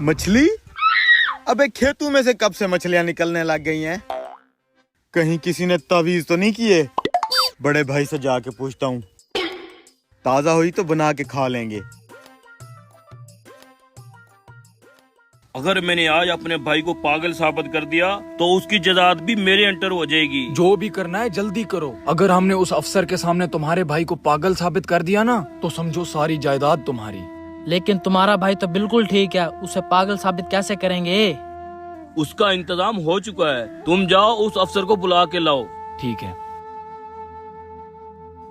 मछली? अबे खेतों में से कब से मछलियां निकलने लग गई हैं? कहीं किसी ने तावीज तो नहीं किए? बड़े भाई से जाके पूछता हूँ, ताजा हुई तो बना के खा लेंगे। अगर मैंने आज अपने भाई को पागल साबित कर दिया तो उसकी जायदाद भी मेरे अंडर हो जाएगी। जो भी करना है जल्दी करो। अगर हमने उस अफसर के सामने तुम्हारे भाई को पागल साबित कर दिया ना तो समझो सारी जायदाद तुम्हारी। लेकिन तुम्हारा भाई तो बिल्कुल ठीक है, उसे पागल साबित कैसे करेंगे? उसका इंतजाम हो चुका है, तुम जाओ उस अफसर को बुला के लाओ। ठीक है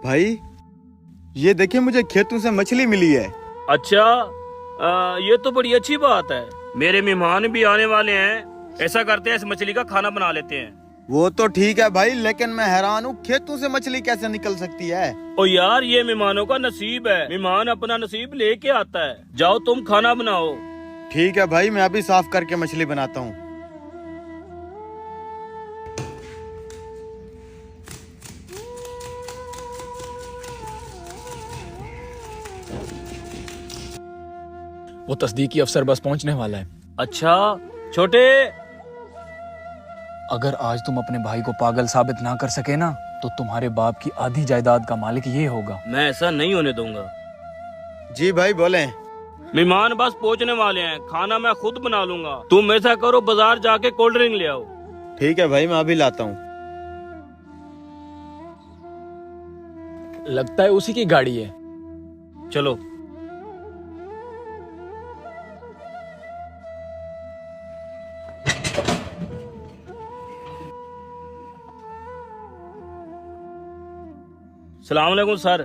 भाई ये देखिए, मुझे खेतों से मछली मिली है। अच्छा, ये तो बड़ी अच्छी बात है। मेरे मेहमान भी आने वाले हैं, ऐसा करते हैं इस मछली का खाना बना लेते हैं। वो तो ठीक है भाई, लेकिन मैं हैरान हूँ खेतों से मछली कैसे निकल सकती है? ओ यार, ये मेहमानों का नसीब है, मेहमान अपना नसीब लेके आता है। जाओ तुम खाना बनाओ। ठीक है भाई, मैं अभी साफ करके मछली बनाता हूँ। वो तस्दीकी अफसर बस पहुंचने वाला है। अच्छा छोटे, अगर आज तुम अपने भाई को पागल साबित ना कर सके ना तो तुम्हारे बाप की आधी जायदाद का मालिक ये होगा। मैं ऐसा नहीं होने दूंगा। जी भाई बोले। मेहमान बस पहुंचने वाले हैं, खाना मैं खुद बना लूंगा। तुम ऐसा करो, बाजार जाके कोल्ड ड्रिंक ले आओ। ठीक है भाई, मैं अभी लाता हूँ। लगता है उसी की गाड़ी है। चलो। सलाम अलैकुम सर,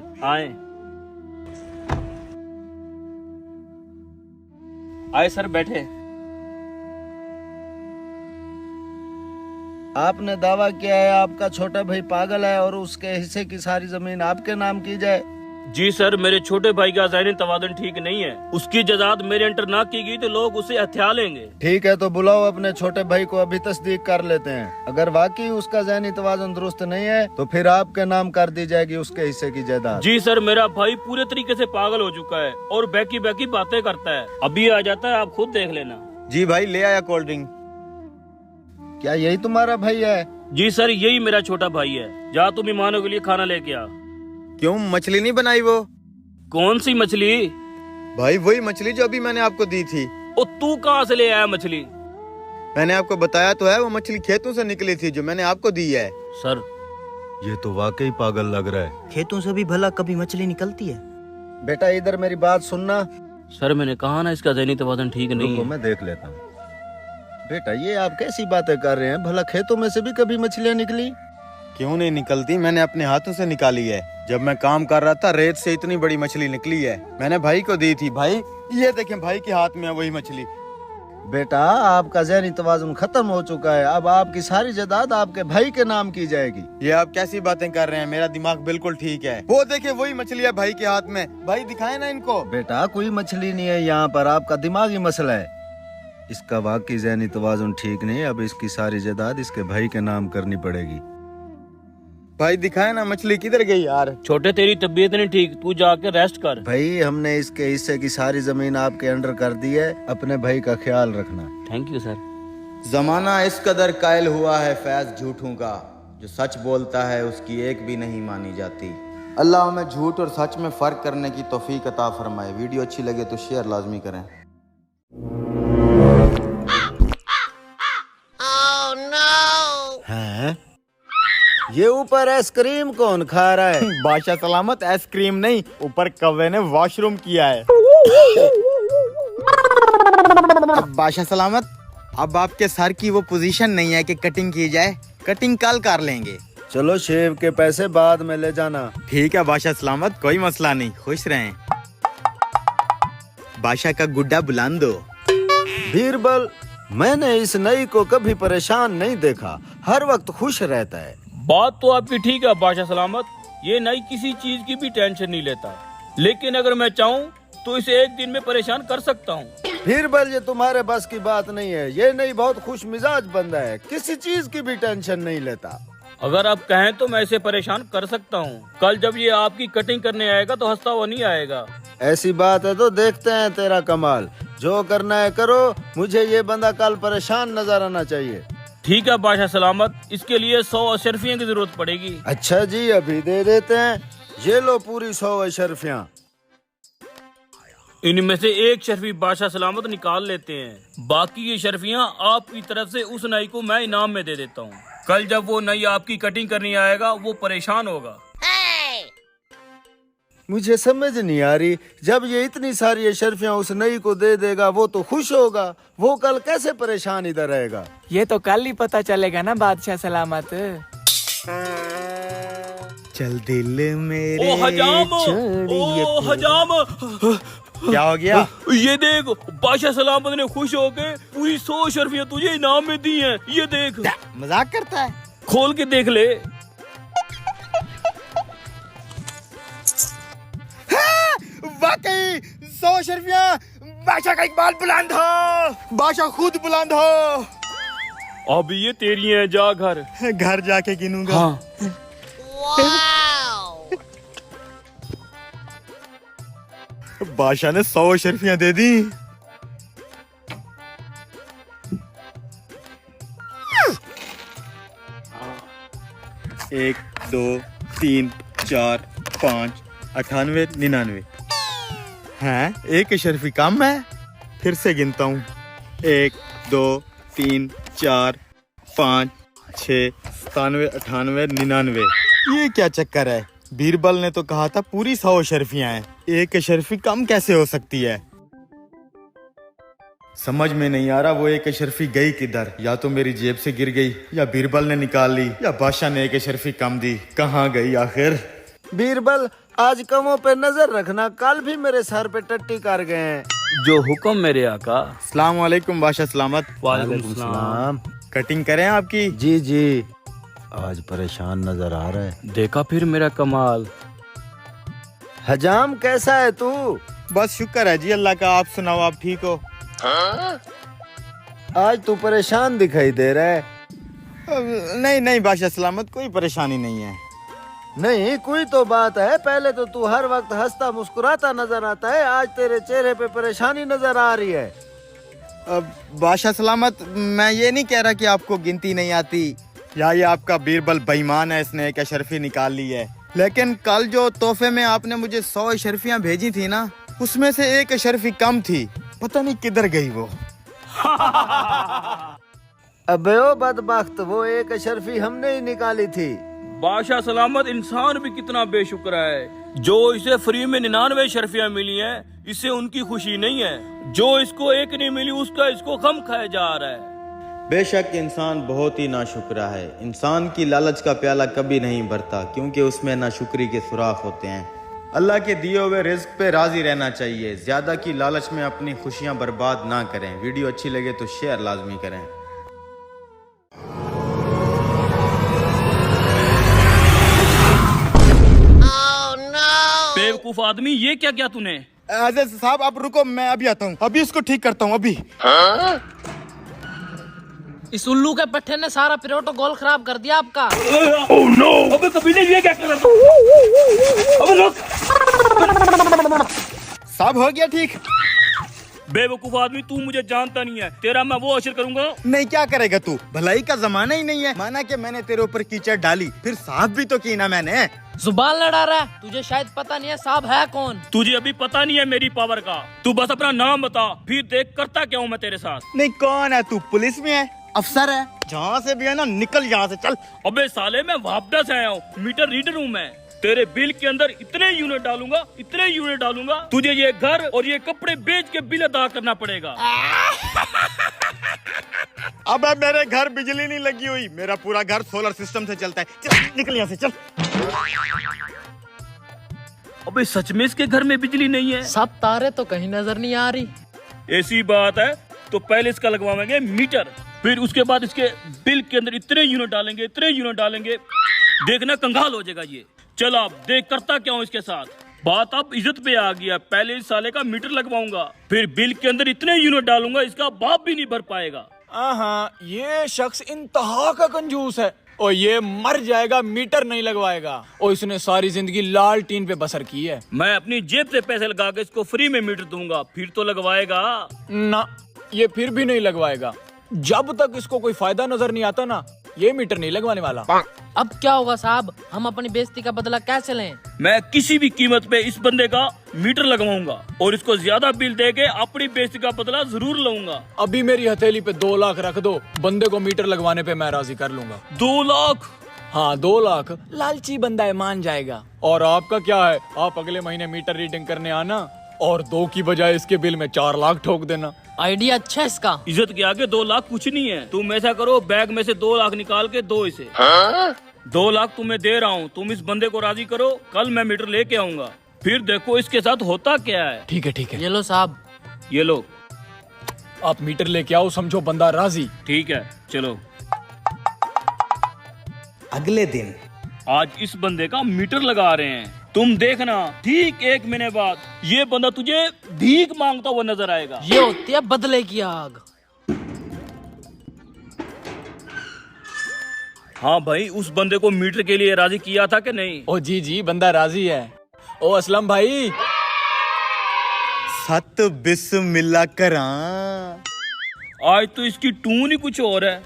आए सर, बैठे। आपने दावा किया है आपका छोटा भाई पागल है और उसके हिस्से की सारी जमीन आपके नाम की जाए। जी सर, मेरे छोटे भाई का ज़हनी तवाज़ुन ठीक नहीं है। उसकी जायदाद मेरे अंडर ना की गई तो लोग उसे हत्या लेंगे। ठीक है, तो बुलाओ अपने छोटे भाई को, अभी तस्दीक कर लेते हैं। अगर वाकई उसका ज़हनी तवाज़ुन दुरुस्त नहीं है तो फिर आपके नाम कर दी जाएगी उसके हिस्से की जायदाद। जी सर, मेरा भाई पूरे तरीके से पागल हो चुका है और बैकी बैकी बातें करता है। अभी आ जाता है, आप खुद देख लेना। जी भाई, ले आया कोल्ड ड्रिंक। क्या यही तुम्हारा भाई है? जी सर, यही मेरा छोटा भाई है। जा तुम मेहमानों के लिए खाना लेके आ। क्यों, मछली नहीं बनाई वो? कौन सी मछली? भाई वही मछली जो अभी मैंने आपको दी थी। ओ, तू कहाँ से ले आया मछली? मैंने आपको बताया तो है, वो मछली खेतों से निकली थी जो मैंने आपको दी है। सर, ये तो वाकई पागल लग रहा है। खेतों से भी भला कभी मछली निकलती है? बेटा इधर मेरी बात सुनना। सर मैंने कहा ना, इसका ज़हनी तवाज़ुन ठीक नहीं रुको, है। मैं देख लेता हूँ। बेटा ये आप कैसी बातें कर रहे हैं? भला खेतों में से भी कभी मछलियाँ निकली? क्यों नहीं निकलती, मैंने अपने हाथों से निकाली है। जब मैं काम कर रहा था, रेत से इतनी बड़ी मछली निकली है, मैंने भाई को दी थी। भाई ये देखें, भाई के हाथ में है वही मछली। बेटा आपका ज़हनी तवाज़ुन खत्म हो चुका है, अब आपकी सारी जायदाद आपके भाई के नाम की जाएगी। ये आप कैसी बातें कर रहे हैं? मेरा दिमाग बिल्कुल ठीक है। वो देखे, वही मछली है भाई के हाथ में। भाई दिखाए ना इनको। बेटा कोई मछली नहीं है यहाँ पर, आपका दिमागी मसला है। इसका वाकई ज़हनी तवाज़ुन ठीक नहीं है, अब इसकी सारी जायदाद इसके भाई के नाम करनी पड़ेगी। भाई दिखाए ना, मछली किधर गई यार? छोटे, तेरी तबीयत नहीं ठीक, तू जाके रेस्ट कर। भाई हमने इसके हिस्से की सारी जमीन आपके अंडर कर दी है, अपने भाई का ख्याल रखना। Thank you sir. जमाना इस कदर कायल हुआ है फैज झूठों का, जो सच बोलता है उसकी एक भी नहीं मानी जाती। अल्लाह हमें झूठ और सच में फर्क करने की तौफीक अता फरमाए। वीडियो अच्छी लगे तो शेयर लाजमी करें। हैं? ये ऊपर आइसक्रीम कौन खा रहा है? बादशाह सलामत, आइसक्रीम नहीं, ऊपर कौवे ने वॉशरूम किया है। अब बादशाह सलामत, अब आपके सर की वो पोजीशन नहीं है कि कटिंग की जाए, कटिंग कल कर लेंगे। चलो शेव के पैसे बाद में ले जाना। ठीक है बादशाह सलामत, कोई मसला नहीं, खुश रहें। बादशाह का गुड्डा बुलान दो। बीरबल, मैंने इस नई को कभी परेशान नहीं देखा, हर वक्त खुश रहता है। बात तो आपकी ठीक है बादशाह सलामत, ये नई किसी चीज की भी टेंशन नहीं लेता, लेकिन अगर मैं चाहूँ तो इसे एक दिन में परेशान कर सकता हूँ। बीरबल ये तुम्हारे बस की बात नहीं है, ये नई बहुत खुश मिजाज बंदा है, किसी चीज की भी टेंशन नहीं लेता। अगर आप कहें तो मैं इसे परेशान कर सकता हूँ। कल जब ये आपकी कटिंग करने आएगा तो हंसता हुआ नहीं आएगा। ऐसी बात है तो देखते हैं तेरा कमाल। जो करना है करो, मुझे ये बंदा कल परेशान नजर आना चाहिए। ठीक है बादशाह सलामत, इसके लिए 100 अशरफियों की जरूरत पड़ेगी। अच्छा जी, अभी दे देते हैं। ये लो पूरी 100 अशरफियां। इनमें से एक शर्फी बादशाह सलामत निकाल लेते हैं, बाकी ये शर्फियाँ आपकी तरफ से उस नाई को मैं इनाम में दे देता हूँ। कल जब वो नाई आपकी कटिंग करने आएगा वो परेशान होगा। मुझे समझ नहीं आ रही, जब ये इतनी सारी अशरफियां उस नई को दे देगा वो तो खुश होगा, वो कल कैसे परेशान इधर रहेगा? ये तो कल ही पता चलेगा ना बादशाह सलामत। चल दिल मेरे ओ हजाम, ओ हजाम, क्या हो गया? ये देख बादशाह सलामत ने खुश होके पूरी 100 शर्फियाँ तुझे इनाम में दी हैं। ये देख। मजाक करता है? खोल के देख ले। वाकई 100 शर्फियां। बादशाह का इकबाल बुलंद हो, बादशाह खुद बुलंद हो। अब ये तेरी हैं, जा घर। घर जाके गिनूंगा। हाँ। बादशाह ने 100 शर्फियां दे दी। एक, दो, तीन, चार, 5, 98, 99। हैं? एक शर्फी कम है। फिर से गिनता हूँ। 1, 2, 3, 4, 5, 6, 97, 98, 99। ये क्या चक्कर है? बीरबल ने तो कहा था पूरी 100 शर्फियां हैं, एक शर्फी कम कैसे हो सकती है? समझ में नहीं आ रहा वो एक शर्फी गई किधर। या तो मेरी जेब से गिर गई, या बीरबल ने निकाल ली, या बादशाह ने एक शर्फी कम दी। कहाँ गई आखिर? बीरबल, आज कमों पे नजर रखना, कल भी मेरे सर पे टट्टी कर गए हैं। जो हुक्म मेरे आका। अस्सलाम वालेकुम बादशाह सलामत। वालेकुम सलाम। कटिंग करें आपकी? जी जी। आज परेशान नजर आ रहा है। देखा फिर मेरा कमाल। हजाम, कैसा है तू? बस शुक्र है जी अल्लाह का। आप सुनाओ, आप ठीक हो? आज तू परेशान दिखाई दे रहा है। नहीं नहीं बादशाह सलामत, कोई परेशानी नहीं है। नहीं, कोई तो बात है। पहले तो तू हर वक्त हंसता मुस्कुराता नजर आता है, आज तेरे चेहरे पे परेशानी नजर आ रही है। बादशाह सलामत, मैं ये नहीं कह रहा कि आपको गिनती नहीं आती, या ये आपका बीरबल बेईमान है, इसने एक अशरफी निकाल ली है। लेकिन कल जो तोहफे में आपने मुझे 100 अशरफियां भेजी थी ना, उसमें से एक अशरफी कम थी। पता नहीं किधर गई वो। अबे ओ बदबख्त, वो एक अशरफी हमने ही निकाली थी। बादशाह सलामत इंसान भी कितना बेशुक्र है। जो इसे फ्री में 99 शर्फियाँ मिली हैं, इससे उनकी खुशी नहीं है। जो इसको एक नहीं मिली उसका इसको गम खाया जा रहा है। बेशक इंसान बहुत ही नाशुक्रा है। इंसान की लालच का प्याला कभी नहीं भरता, क्योंकि उसमें नाशुक्री के सुराख होते हैं। अल्लाह के दिए हुए रिज्क पे राजी रहना चाहिए। ज्यादा की लालच में अपनी खुशियां बर्बाद ना करें। वीडियो अच्छी लगे तो शेयर लाजमी करें। बेवकूफ आदमी, ये क्या किया तूने? आज़ाद साहब आप रुको, मैं अभी आता हूँ, अभी इसको ठीक करता हूँ अभी। इस उल्लू के पट्टे ने सारा प्रोटोकॉल खराब कर दिया आपका। Oh no! अबे कबीले ये क्या कर रहा था? अबे रुक! साहब हो गया ठीक? बेवकूफ आदमी, तू मुझे जानता नहीं है। तेरा मैं वो अशर करूंगा। नहीं, क्या करेगा तू? भलाई का जमाना ही नहीं है। माना कि मैंने तेरे ऊपर कीचड़ डाली, फिर साफ भी तो की ना मैंने। जुबान लड़ा रहा है, तुझे शायद पता नहीं है साहब है कौन। तुझे अभी पता नहीं है मेरी पावर का। तू बस अपना नाम बता, फिर देख करता क्या हूँ मैं तेरे साथ। नहीं, कौन है तू? पुलिस में है? अफसर है? जहाँ से भी है ना, निकल यहाँ से, चल। अबे साले, मैं वापस आया हूँ। मीटर रीडर हूँ मैं। तेरे बिल के अंदर इतने यूनिट डालूंगा, इतने यूनिट डालूंगा, तुझे ये घर और ये कपड़े बेच के बिल अदा करना पड़ेगा। अब मेरे घर बिजली नहीं लगी हुई, मेरा पूरा घर सोलर सिस्टम से चलता है। चल निकल यहाँ से, चल। अबे सच में इसके घर में बिजली नहीं है? सब तारे तो कहीं नजर नहीं आ रही। ऐसी बात है तो पहले इसका लगवाएंगे मीटर, फिर उसके बाद इसके बिल के अंदर इतने यूनिट डालेंगे, इतने यूनिट डालेंगे, देखना कंगाल हो जाएगा ये। चल अब देख करता क्या हूँ इसके साथ। बात अब इज्जत पे आ गया। पहले इस साले का मीटर लगवाऊंगा, फिर बिल के अंदर इतने यूनिट डालूंगा इसका बाप भी नहीं भर पाएगा। हाँ, ये शख्स इंतहा का कंजूस है। और ये मर जाएगा, मीटर नहीं लगवाएगा। और इसने सारी जिंदगी लाल टीन पे बसर की है। मैं अपनी जेब से पैसे लगा के इसको फ्री में मीटर दूंगा, फिर तो लगवाएगा। ना, ये फिर भी नहीं लगवाएगा। जब तक इसको कोई फायदा नजर नहीं आता ना, ये मीटर नहीं लगवाने वाला। अब क्या होगा साहब, हम अपनी बेइज्जती का बदला कैसे लें? मैं किसी भी कीमत पे इस बंदे का मीटर लगवाऊंगा और इसको ज्यादा बिल देके अपनी बेइज्जती का बदला जरूर लूंगा। अभी मेरी हथेली पे 2 लाख रख दो, बंदे को मीटर लगवाने पे मैं राजी कर लूंगा। 2 लाख? हाँ 2 लाख, लालची बंदा है, मान जाएगा। और आपका क्या है, आप अगले महीने मीटर रीडिंग करने आना और 2 की बजाय इसके बिल में 4 लाख ठोक देना। आइडिया अच्छा है इसका। इज्जत के आगे 2 लाख कुछ नहीं है। तुम ऐसा करो, बैग में से 2 लाख निकाल के दो इसे। 2 लाख तुम्हें दे रहा हूँ, तुम इस बंदे को राजी करो, कल मैं मीटर लेके आऊंगा, फिर देखो इसके साथ होता क्या है। ठीक है ठीक है, ये लो साहब। ये लो। आप मीटर लेके आओ, समझो बंदा राजी। ठीक है चलो। अगले दिन आज इस बंदे का मीटर लगा रहे हैं, तुम देखना ठीक 1 महीने बाद ये बंदा तुझे भीख मांगता हुआ नजर आएगा। ये होती है बदले की आग। हाँ भाई, उस बंदे को मीटर के लिए राजी किया था कि नहीं? ओ जी जी, बंदा राजी है। ओ असलम भाई, सत बिस्मिल्लाह करा। आज तो इसकी टून ही कुछ और है।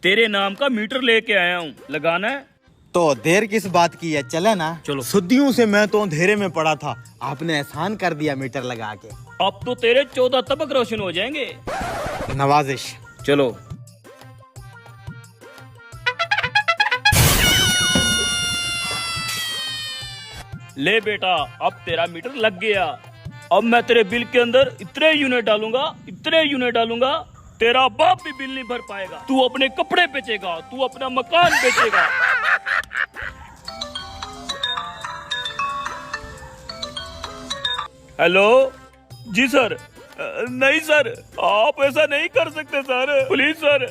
तेरे नाम का मीटर लेके आया हूँ, लगाना है? तो देर किस बात की है, चले ना। चलो। सदियों से मैं तो अंधेरे में पड़ा था, आपने एहसान कर दिया मीटर लगा के। अब तो तेरे 14 तबक रोशन हो जाएंगे। नवाजिश। चलो। ले बेटा, अब तेरा मीटर लग गया। अब मैं तेरे बिल के अंदर इतने यूनिट डालूंगा, तेरा बाप भी बिल नहीं भर पाएगा। तू अपने कपड़े बेचेगा, तू अपना मकान बेचेगा। हेलो जी सर। नहीं सर, आप ऐसा नहीं कर सकते सर, प्लीज सर।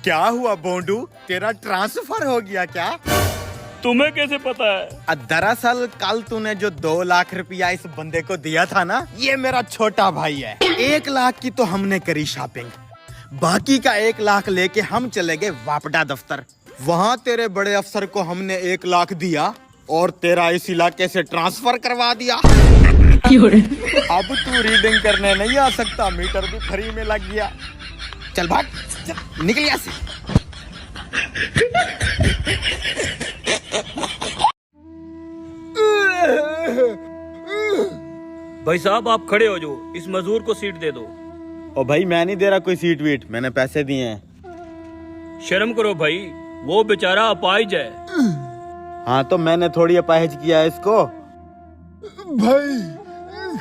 क्या हुआ बोंडू, तेरा ट्रांसफर हो गया क्या? तुम्हें कैसे पता है? दरअसल कल तूने जो 2 लाख रुपया इस बंदे को दिया था ना, ये मेरा छोटा भाई है। 1 लाख की तो हमने करी शॉपिंग, बाकी का 1 लाख लेके हम चले गए वापडा दफ्तर। वहाँ तेरे बड़े अफसर को हमने 1 लाख दिया और तेरा इस इलाके से ट्रांसफर करवा दिया। अब तू रीडिंग करने नहीं आ सकता, मीटर भी फ्री में लग गया। चल भाग, चल, निकल यहाँ से। भाई साहब आप खड़े हो जाओ, इस मजदूर को सीट दे दो। ओ भाई मैं नहीं दे रहा कोई सीट वीट, मैंने पैसे दिए हैं। शर्म करो भाई, वो बेचारा अपाहिज है। हाँ तो मैंने थोड़ी अपाहिज किया है इसको। भाई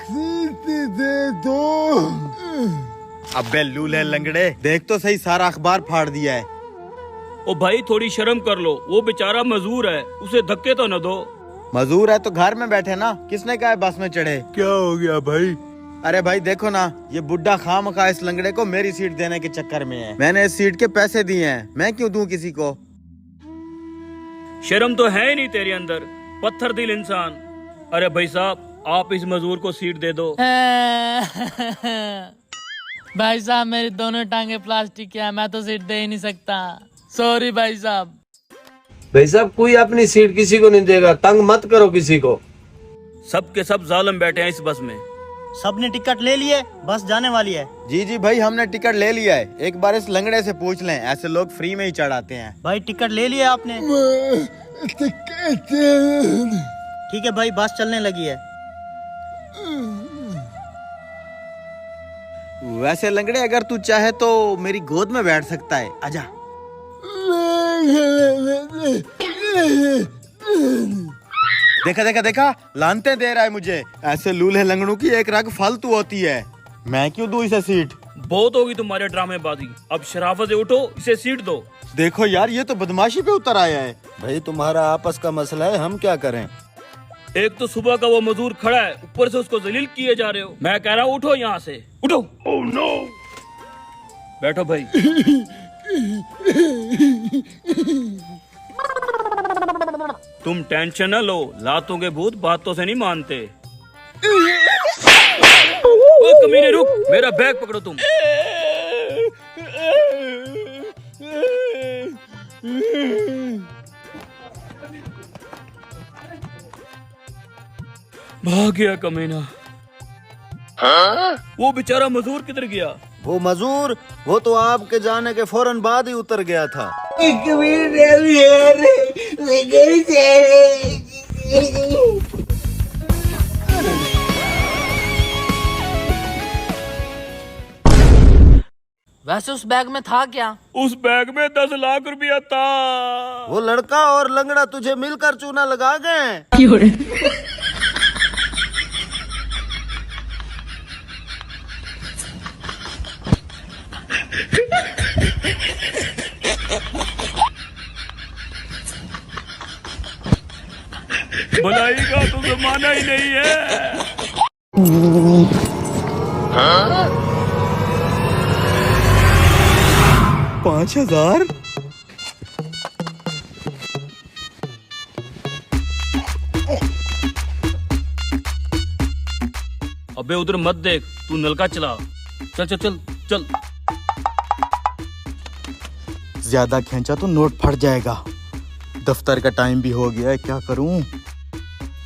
सीट दे दो। अबे लूले लंगड़े, देख तो सही, सारा अखबार फाड़ दिया है। ओ भाई थोड़ी शर्म कर लो, वो बेचारा मजदूर है, उसे धक्के तो न दो। मजदूर है तो घर में बैठे ना, किसने कहा है बस में चढ़े? क्या हो गया भाई? अरे भाई देखो ना, ये बुड्ढा खामखा इस लंगड़े को मेरी सीट देने के चक्कर में है। मैंने इस सीट के पैसे दिए हैं, मैं क्यों दूं किसी को? शर्म तो है ही नहीं तेरे अंदर, पत्थर दिल इंसान। अरे भाई साहब आप इस मजदूर को सीट दे दो। भाई साहब मेरी दोनों टांगे प्लास्टिक के हैं, मैं तो सीट दे ही नहीं सकता। सॉरी भाई साहब। भाई साहब कोई अपनी सीट किसी को नहीं देगा, तंग मत करो किसी को। सब के सब जालिम बैठे हैं इस बस में। सबने टिकट ले लिए, बस जाने वाली है। जी जी भाई, हमने टिकट ले लिया है। एक बार इस लंगड़े से पूछ लें, ऐसे लोग फ्री में ही चढ़ाते हैं। भाई टिकट ले लिया आपने? ठीक है भाई, बस चलने लगी है। वैसे लंगड़े अगर तू चाहे तो मेरी गोद में बैठ सकता है, आजा। देखा देखा देखा, लानते दे रहा है मुझे। ऐसे लूल्हे लंगड़ों की एक रग फालतू होती है, मैं क्यों दूं इसे सीट? बहुत होगी तुम्हारे ड्रामेबाजी, अब शराफत से उठो, इसे सीट दो। देखो यार, ये तो बदमाशी पे उतर आया है। भाई तुम्हारा आपस का मसला है, हम क्या करें? एक तो सुबह का वो मजदूर खड़ा है, ऊपर से उसको जलील किए जा रहे हो। मैं कह रहा हूँ उठो यहाँ से, उठो। Oh no. बैठो भाई। तुम टेंशन न लो, लातों के भूत बातों से नहीं मानते। ओ कमीने रुक, मेरा बैग पकड़ो तुम। भाग गया कमीना। वो बेचारा मजदूर किधर गया? वो मजूर, वो तो आपके जाने के फौरन बाद ही उतर गया था। वैसे उस बैग में था क्या? उस बैग में 10 लाख रुपया था। वो लड़का और लंगड़ा तुझे मिलकर चूना लगा गए। भलाई का तो जमाना ही नहीं है। 5,000? अबे उधर मत देख, तू नलका चला। चल चल चल चल। ज्यादा खींचा तो नोट फट जाएगा। दफ्तर का टाइम भी हो गया है, क्या करूं?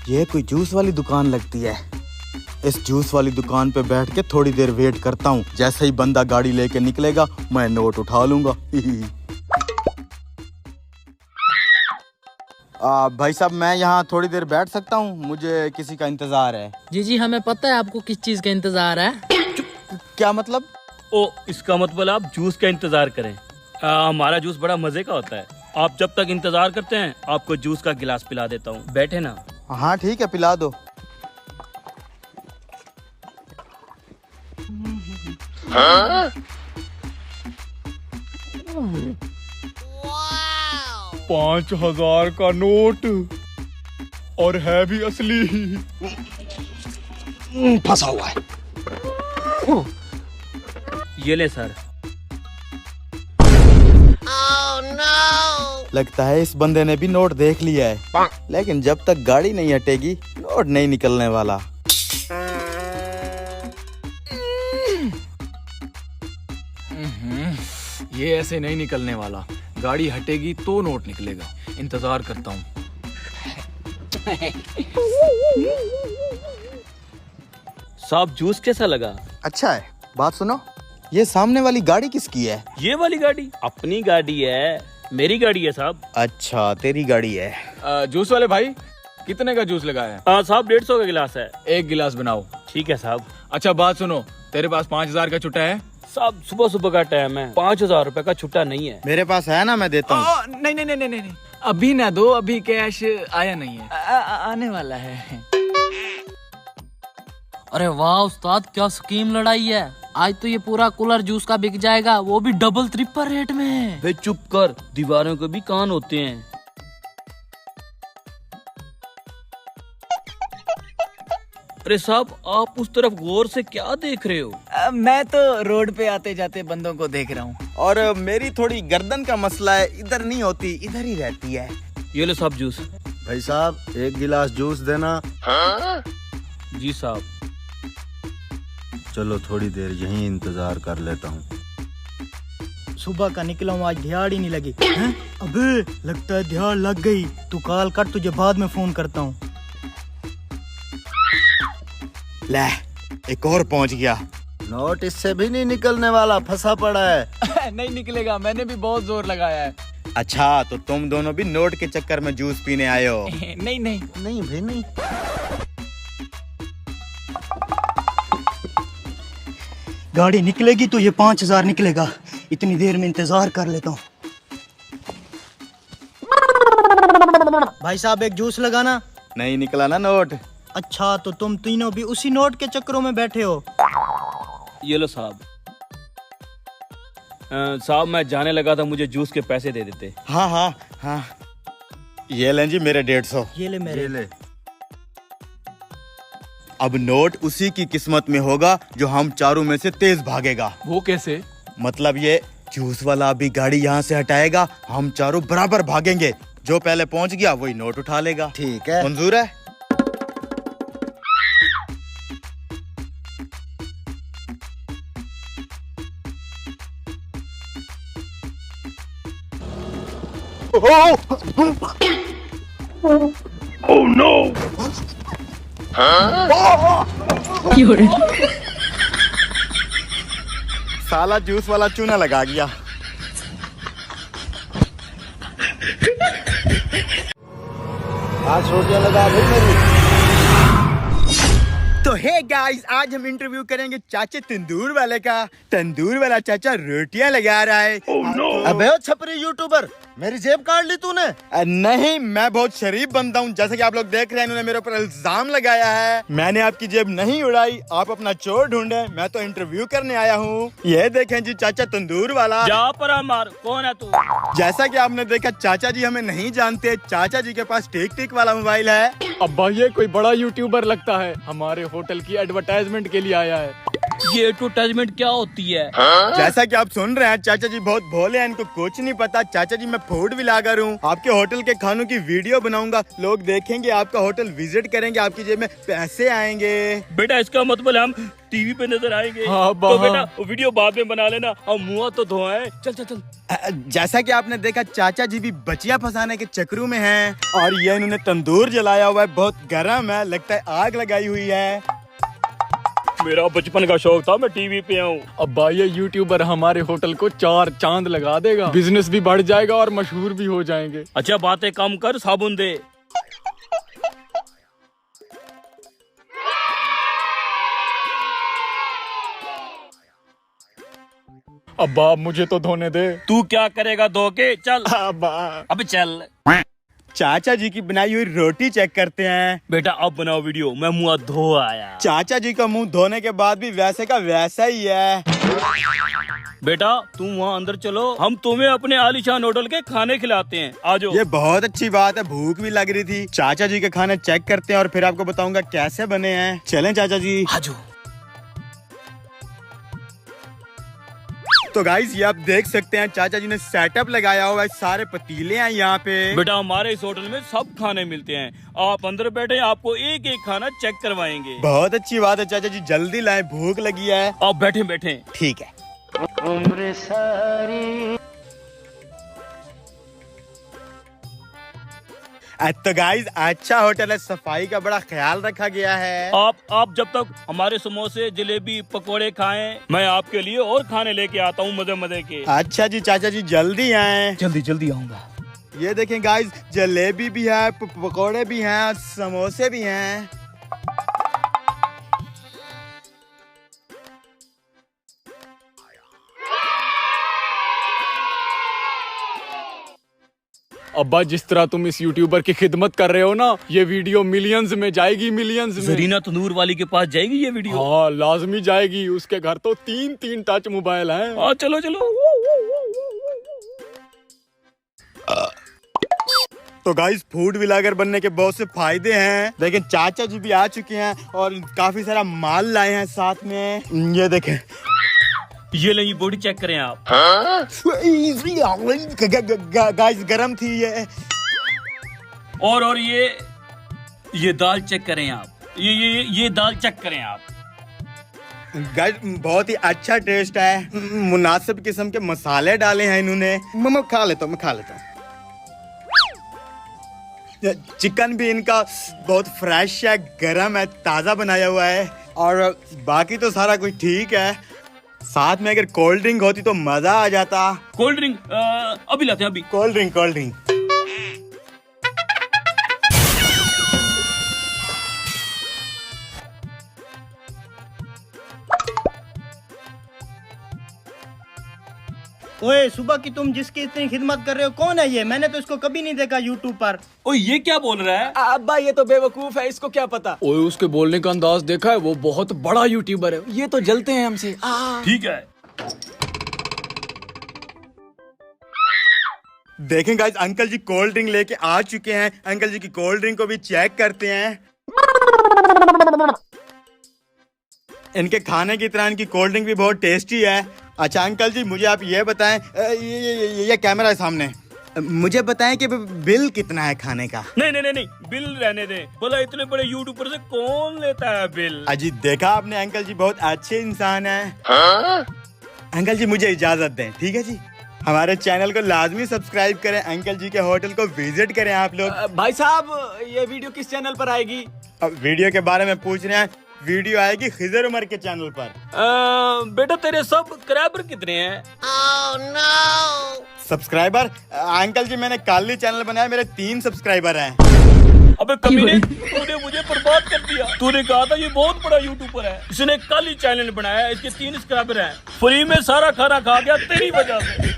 ये कोई जूस वाली दुकान लगती है। इस जूस वाली दुकान पे बैठ के थोड़ी देर वेट करता हूँ। जैसे ही बंदा गाड़ी लेके निकलेगा मैं नोट उठा लूंगा। भाई साहब, मैं यहाँ थोड़ी देर बैठ सकता हूँ? मुझे किसी का इंतजार है। जी जी, हमें पता है आपको किस चीज का इंतजार है। क्या मतलब? ओ, इसका मतलब आप जूस का इंतजार करें। हमारा जूस बड़ा मजे का होता है। आप जब तक इंतजार करते हैं आपको जूस का गिलास पिला देता हूँ। बैठे ना। हाँ ठीक है, पिला दो। हाँ? 5,000 का नोट और है भी असली। फंसा हुआ है। ये ले सर। लगता है इस बंदे ने भी नोट देख लिया है, लेकिन जब तक गाड़ी नहीं हटेगी नोट नहीं निकलने वाला। ये ऐसे नहीं निकलने वाला। गाड़ी हटेगी तो नोट निकलेगा। इंतजार करता हूँ। साहब, जूस कैसा लगा? अच्छा है। बात सुनो, ये सामने वाली गाड़ी किसकी है? ये वाली गाड़ी अपनी गाड़ी है। मेरी गाड़ी है साहब। अच्छा, तेरी गाड़ी है। जूस वाले भाई, कितने का जूस लगाया है? साहब 150 का गिलास है। एक गिलास बनाओ। ठीक है साहब। अच्छा बात सुनो, तेरे पास 5,000 का छुट्टा है? साहब सुबह सुबह का टाइम है, 5,000 रुपए का छुट्टा नहीं है। मेरे पास है ना, मैं देता हूँ। नहीं नहीं नहीं नहीं नहीं, अभी ना दो, अभी कैश आया नहीं है। आने वाला है। अरे वाह उस्ताद, क्या स्कीम लड़ाई है। आज तो ये पूरा कूलर जूस का बिक जाएगा, वो भी डबल ट्रिपल रेट में। बे चुप कर, दीवारों के भी कान होते हैं। अरे साहब, आप उस तरफ गौर से क्या देख रहे हो? मैं तो रोड पे आते जाते बंदों को देख रहा हूँ। और मेरी थोड़ी गर्दन का मसला है, इधर नहीं होती, इधर ही रहती है। ये लो साहब जूस। भाई साहब, एक गिलास जूस देना। जी साहब। चलो थोड़ी देर यहीं इंतजार कर लेता हूँ। सुबह का निकला हूँ, आज दिहाड़ ही नहीं लगी। हैं? अबे लगता है दिहाड़ लग गई। तू कॉल कर, तुझे बाद में फोन करता हूँ। ले, एक और पहुंच गया। नोट इससे भी नहीं निकलने वाला, फंसा पड़ा है। नहीं निकलेगा, मैंने भी बहुत जोर लगाया है। अच्छा, तो तुम दोनों भी नोट के चक्कर में जूस पीने आए हो? नहीं नहीं नहीं भाई नहीं। गाड़ी निकलेगी तो ये 5,000 निकलेगा। इतनी देर में इंतजार कर लेता हूँ। भाई साहब, एक जूस लगाना। नहीं निकला ना नोट। अच्छा, तो तुम तीनों भी उसी नोट के चक्करों में बैठे हो। ये लो साहब। साहब मैं जाने लगा था, मुझे जूस के पैसे दे देते। हाँ हाँ हाँ, ये लें जी मेरे 150। ये ले मेरे। ये ले। अब नोट उसी की किस्मत में होगा जो हम चारों में से तेज भागेगा। वो कैसे? मतलब ये जूस वाला अभी गाड़ी यहाँ से हटाएगा, हम चारों बराबर भागेंगे। जो पहले पहुंच गया वही नोट उठा लेगा। ठीक है। मंजूर है? साला जूस वाला चूना लगा गया। आज रोटियां लगा भाई मेरी। तो हे गाइस, आज हम इंटरव्यू करेंगे चाचा तंदूर वाले का। तंदूर वाला चाचा रोटियां लगा रहा है। अबे ओ छपरी यूट्यूबर, मेरी जेब काट ली तूने। नहीं, मैं बहुत शरीफ बंदा हूँ। जैसे कि आप लोग देख रहे हैं, इन्होंने मेरे ऊपर इल्जाम लगाया है। मैंने आपकी जेब नहीं उड़ाई, आप अपना चोर ढूंढे, मैं तो इंटरव्यू करने आया हूँ। ये देखें जी चाचा तंदूर वाला। जा पर मार, कौन है तू? जैसा कि आपने देखा, चाचा जी हमें नहीं जानते। चाचा जी के पास टिक टिक वाला मोबाइल है। अब्बा ये कोई बड़ा यूट्यूबर लगता है, हमारे होटल की एडवर्टाइजमेंट के लिए आया है। ये एडवर्टाइजमेंट क्या होती है? जैसा कि आप सुन रहे हैं, चाचा जी बहुत भोले हैं, इनको कुछ नहीं पता। चाचा जी मैं फूड व्लॉगर हूँ, आपके होटल के खानों की वीडियो बनाऊंगा। लोग देखेंगे, आपका होटल विजिट करेंगे, आपकी जेब में पैसे आएंगे। बेटा इसका मतलब हम टीवी पे नजर आएंगे। हाँ, तो बेटा वीडियो बाद में बना लेना, हम मुँह तो धोए। चल चल चल। जैसा कि आपने देखा, चाचा जी भी बचिया फंसाने के चक्करों में हैं। और ये इन्होंने तंदूर जलाया हुआ है, बहुत गर्म है, लगता है आग लगाई हुई है। मेरा बचपन का शौक था, मैं टीवी पे आऊँ। अब्बा ये यूट्यूबर हमारे होटल को 4 चांद लगा देगा, बिजनेस भी बढ़ जाएगा और मशहूर भी हो जाएंगे। अच्छा बातें कम कर, साबुन दे। अब्बा मुझे तो धोने दे। तू क्या करेगा धो के? चल अब्बा अब चल। चाचा जी की बनाई हुई रोटी चेक करते हैं। बेटा अब बनाओ वीडियो, मैं मुँह धो आया। चाचा जी का मुंह धोने के बाद भी वैसे का वैसा ही है। बेटा तुम वहाँ अंदर चलो, हम तुम्हें अपने आलीशान होटल के खाने खिलाते हैं, आ जाओ। ये बहुत अच्छी बात है, भूख भी लग रही थी। चाचा जी के खाने चेक करते हैं और फिर आपको बताऊंगा कैसे बने हैं। चलें चाचा जी। आ जाओ। तो गाइस, ये आप देख सकते हैं, चाचा जी ने सेटअप लगाया हुआ है, सारे पतीले हैं यहाँ पे। बेटा हमारे इस होटल में सब खाने मिलते हैं, आप अंदर बैठे, आपको एक एक खाना चेक करवाएंगे। बहुत अच्छी बात है चाचा जी, जल्दी लाएं, भूख लगी है। आप बैठे बैठे। ठीक है। तो गाइस, अच्छा होटल है, सफाई का बड़ा ख्याल रखा गया है। आप जब तक हमारे समोसे जलेबी पकोड़े खाएं, मैं आपके लिए और खाने लेके आता हूँ मजे मजे के। अच्छा जी चाचा जी, जल्दी आए। जल्दी जल्दी आऊंगा। ये देखें गाइस, जलेबी भी है, पकोड़े भी हैं, समोसे भी हैं। अब्बा जिस तरह तुम इस यूट्यूबर की खिदमत कर रहे हो ना, ये वीडियो मिलियंस में जाएगी, मिलियंस में। जरीना तंदूर वाली के पास जाएगी ये वीडियो? हाँ लाजमी जाएगी, उसके घर तो 3 टच मोबाइल हैं। हाँ चलो चलो। तो गाइस, फूड व्लॉगर बनने के बहुत से फायदे हैं। लेकिन चाचा जी भी आ चुके हैं और काफी सारा माल लाए हैं साथ में। ये देखें, ये लेंगी बॉडी चेक करें आप। गाइस गरम थी ये। और ये दाल चेक करें आप। ये दाल चेक करें आप। गाइस बहुत ही अच्छा टेस्ट है, मुनासिब किस्म के मसाले डाले हैं इन्होंने। मैं खा लेता हूँ। चिकन भी इनका बहुत फ्रेश है, गरम है, ताज़ा बनाया हुआ है। और बाकी तो सारा कुछ ठीक है। साथ में अगर कोल्ड ड्रिंक होती तो मजा आ जाता। कोल्ड ड्रिंक अभी लाते हैं, अभी। Cold drink. ओए, सुबह की तुम जिसकी इतनी खिदमत कर रहे हो, कौन है ये? मैंने तो इसको कभी नहीं देखा यूट्यूब पर। ओ ये क्या बोल रहा है? अब्बा ये तो बेवकूफ है, इसको क्या पता। ओए उसके बोलने का अंदाज देखा है, वो बहुत बड़ा यूट्यूबर है। ये तो जलते हैं हमसे। ठीक है। देखें गाइस, अंकल जी कोल्ड ड्रिंक लेके आ चुके हैं। अंकल जी की कोल्ड ड्रिंक को भी चेक करते हैं। इनके खाने की तरह इनकी कोल्ड ड्रिंक भी बहुत टेस्टी है। अच्छा अंकल जी, मुझे आप ये बताएं, ये कैमरा है सामने, मुझे बताएं कि बिल कितना है खाने का? नहीं, बिल रहने दे। बोला इतने बड़े यूट्यूबर से कौन लेता है बिल? अजी देखा आपने, अंकल जी बहुत अच्छे इंसान हैं। अंकल जी मुझे इजाजत दें, ठीक है जी। हमारे चैनल को लाजमी सब्सक्राइब करें, अंकल जी के होटल को विजिट करें आप लोग। भाई साहब ये वीडियो किस चैनल पर आएगी? अब वीडियो के बारे में पूछ रहे हैं, वीडियो आएगी खिजर उमर के चैनल पर। बेटा तेरे सब्सक्राइबर कितने हैं? सब्सक्राइबर अंकल जी, मैंने कल ही चैनल बनाया, मेरे 3 सब्सक्राइबर हैं। अबे कमीने, तूने मुझे बर्बाद कर दिया। तूने कहा था ये बहुत बड़ा यूट्यूबर है, इसने कल ही चैनल बनाया, इसके 3 सब्सक्राइबर हैं, फ्री में सारा खाना खा गया तेरी वजह से।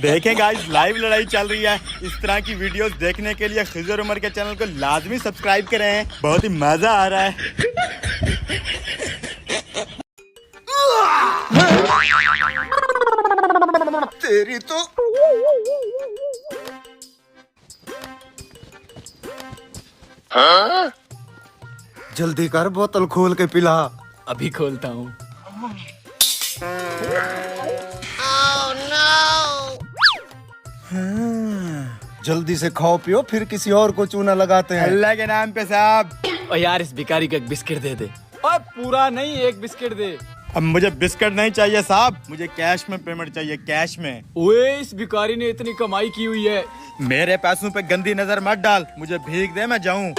देखें गाइस, लाइव लड़ाई चल रही है। इस तरह की वीडियोस देखने के लिए खिजर उमर के चैनल को लाजमी सब्सक्राइब करें, बहुत ही मजा आ रहा है। तेरी तो जल्दी कर, बोतल खोल के पिला। अभी खोलता हूँ। जल्दी से खाओ पियो, फिर किसी और को चूना लगाते हैं। अल्लाह के नाम पे साहब। और यार इस भिखारी को एक बिस्किट दे दे। और पूरा नहीं, एक बिस्किट दे। अब मुझे बिस्किट नहीं चाहिए साहब, मुझे कैश में पेमेंट चाहिए, कैश में। ओए, इस भिखारी ने इतनी कमाई की हुई है। मेरे पैसों पे गंदी नजर मत डाल, मुझे भीख दे, मैं जाऊं।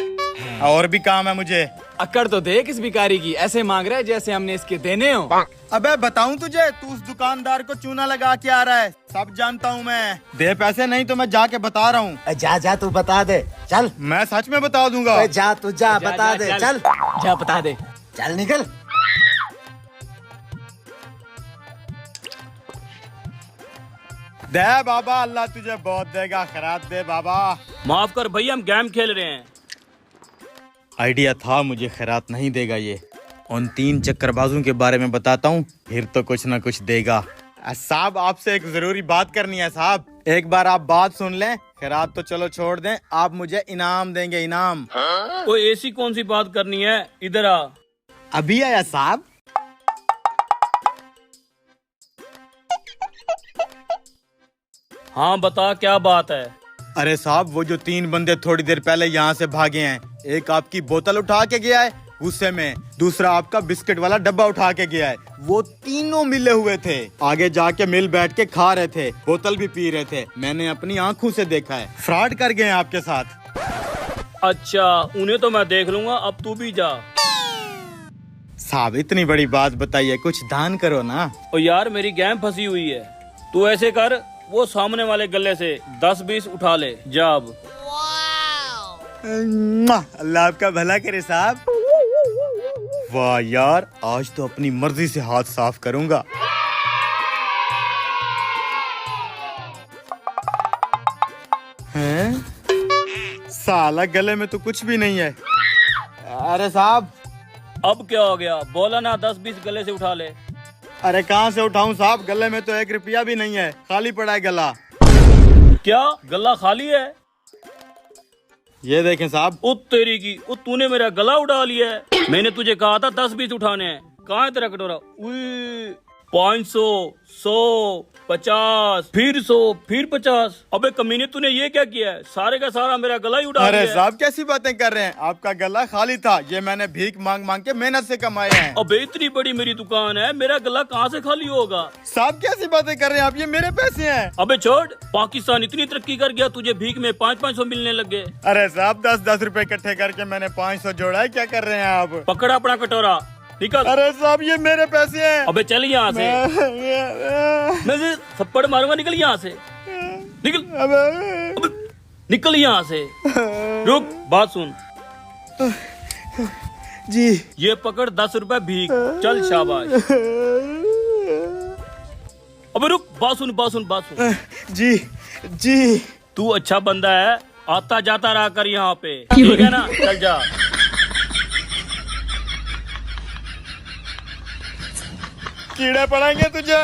और भी काम है मुझे। अकड़ तो देख इस भिखारी की, ऐसे मांग रहा है जैसे हमने इसके देने हो। अबे बताऊं तुझे, तू उस दुकानदार को चूना लगा के आ रहा है, सब जानता हूँ मैं। दे पैसे, नहीं तो मैं जाके बता रहा हूँ। जा जा, तू बता दे, चल। मैं सच में बता दूंगा। जा तू जा, बता दे, चल। जा बता दे। चल निकल। दे बाबा, अल्लाह तुझे बहुत देगा, खैरात दे बाबा। माफ कर भैया, हम गेम खेल रहे हैं। आइडिया था मुझे, खैरात नहीं देगा ये। उन 3 चक्करबाजों के बारे में बताता हूँ, फिर तो कुछ ना कुछ देगा। साहब आपसे एक जरूरी बात करनी है साहब, एक बार आप बात सुन लें। खैरात तो चलो छोड़ दें, आप मुझे इनाम देंगे, इनाम। कोई ऐसी कौन सी बात करनी है, इधर आ। अभी आया साहब। हाँ बता, क्या बात है? अरे साहब, वो जो 3 बंदे थोड़ी देर पहले यहाँ से भागे हैं, एक आपकी बोतल उठा के गया है गुस्से में, दूसरा आपका बिस्किट वाला डब्बा उठा के गया है। वो तीनों मिले हुए थे, आगे जाके मिल बैठ के खा रहे थे, बोतल भी पी रहे थे। मैंने अपनी आंखों से देखा है, फ्रॉड कर गए हैं आपके साथ। अच्छा, उन्हें तो मैं देख लूंगा, अब तू भी जा। साहब इतनी बड़ी बात बताइए, कुछ दान करो ना। ओ यार, मेरी गेम फंसी हुई है, तू ऐसे कर, वो सामने वाले गले से 10-20 उठा ले, जा अब। अल्लाह आपका भला करे साहब। वाह यार, आज तो अपनी मर्जी से हाथ साफ करूंगा। हैं? साला गले में तो कुछ भी नहीं है। अरे साहब, अब क्या हो गया? बोला ना 10-20 गले से उठा ले। अरे कहाँ से उठाऊं साहब, गले में तो 1 रुपया भी नहीं है, खाली पड़ा है गला। क्या गला खाली है? ये देखें साहब। ओ तेरी की, ओ तूने मेरा गला उड़ा लिया है। मैंने तुझे कहा था 10-20 उठाने हैं, कहाँ है तेरा कटोरा? 500, 100, 50, फिर 100, फिर 50। अबे कमीने, तूने ये क्या किया है? सारे का सारा मेरा गला ही उड़ा लिया। अरे साहब कैसी बातें कर रहे हैं, आपका गला खाली था, ये मैंने भीख मांग मांग के मेहनत से कमाए हैं। अबे इतनी बड़ी मेरी दुकान है, मेरा गला कहाँ से खाली होगा? साहब कैसी बातें कर रहे हैं आप, ये मेरे पैसे हैं। अबे छोड़, पाकिस्तान इतनी तरक्की कर गया, तुझे भीख में 500-500 मिलने लग गए। अरे साहब 10-10 रुपए इकट्ठे करके मैंने 500 जोड़ा है, क्या कर रहे हैं आप? पकड़ अपना कटोरा, निकल। अरे साहब ये मेरे पैसे हैं। अबे चल यहाँ से, मैं से थप्पड़ मारूंगा, निकल यहाँ से, निकल। अबे निकल यहाँ से। रुक, बात सुन जी। ये पकड़ 10 रुपए भीख, चल शाबाश। अबे रुक, बात सुन, बात सुन, बात सुन। जी जी। तू अच्छा बंदा है, आता जाता रहा कर यहाँ पे, ठीक है ना? चल जा। कीड़े पड़ेंगे तुझे।